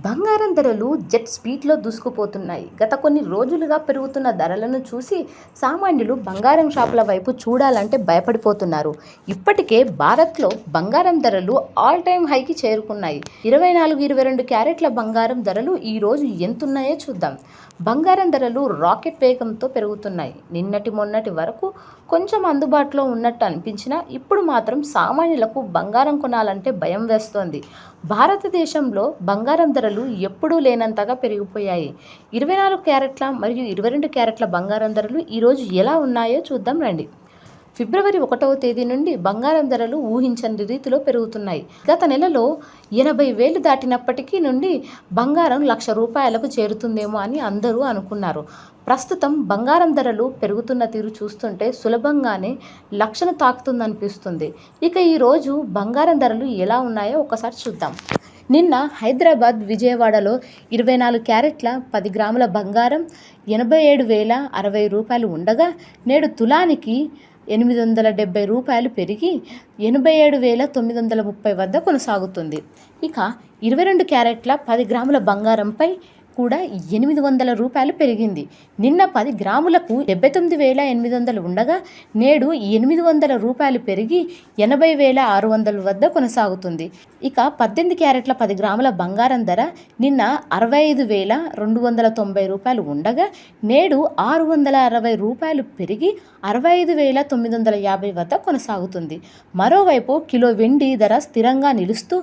బంగారం ధరలు జెట్ స్పీడ్లో దూసుకుపోతున్నాయి. గత కొన్ని రోజులుగా పెరుగుతున్న ధరలను చూసి సామాన్యులు బంగారం షాపుల వైపు చూడాలంటే భయపడిపోతున్నారు. ఇప్పటికే భారత్లో బంగారం ధరలు ఆల్ టైమ్ హైకి చేరుకున్నాయి. 24-22 క్యారెట్ల బంగారం ధరలు ఈరోజు ఎంతున్నాయో చూద్దాం. బంగారం ధరలు రాకెట్ వేగంతో పెరుగుతున్నాయి. నిన్నటి మొన్నటి వరకు కొంచెం అందుబాటులో ఉన్నట్టు అనిపించినా ఇప్పుడు మాత్రం సామాన్యులకు బంగారం కొనాలంటే భయం వేస్తోంది. భారతదేశంలో బంగారం ధరలు ఎప్పుడూ లేనంతగా పెరిగిపోయాయి. 24 క్యారెట్ల మరియు 22 క్యారెట్ల బంగారం ధరలు ఈరోజు ఎలా ఉన్నాయో చూద్దాం రండి. ఫిబ్రవరి 1వ తేదీ నుండి బంగారం ధరలు ఊహించని రీతిలో పెరుగుతున్నాయి. గత నెలలో 80,000 దాటినప్పటికీ నుండి బంగారం ₹1,00,000 చేరుతుందేమో అని అందరూ అనుకున్నారు. ప్రస్తుతం బంగారం ధరలు పెరుగుతున్న తీరు చూస్తుంటే సులభంగానే 1,00,000ను తాకుతుందనిపిస్తుంది. ఇక ఈరోజు బంగారం ధరలు ఎలా ఉన్నాయో ఒకసారి చూద్దాం. నిన్న హైదరాబాద్, విజయవాడలో 24 క్యారెట్ల 10 గ్రాముల బంగారం ₹87,060 ఉండగా నేడు తులానికి ₹870 పెరిగి ₹87,930 వద్ద కొనసాగుతుంది. ఇక 22 క్యారెట్ల 10 గ్రాముల బంగారంపై కూడా ₹800 పెరిగింది. నిన్న 10 గ్రాములకు 79,800 ఉండగా నేడు ₹800 పెరిగి 80,600 వద్ద కొనసాగుతుంది. ఇక 18 క్యారెట్ల 10 గ్రాముల బంగారం ధర నిన్న ₹65,290 ఉండగా నేడు ₹660 పెరిగి ₹65,950 వద్ద కొనసాగుతుంది. మరోవైపు కిలో వెండి ధర స్థిరంగా నిలుస్తూ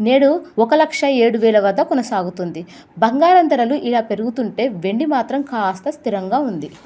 నేడు 1,07,000 వద్ద కొనసాగుతుంది. బంగారం ధరలు ఇలా పెరుగుతుంటే వెండి మాత్రం కాస్త స్థిరంగా ఉంది.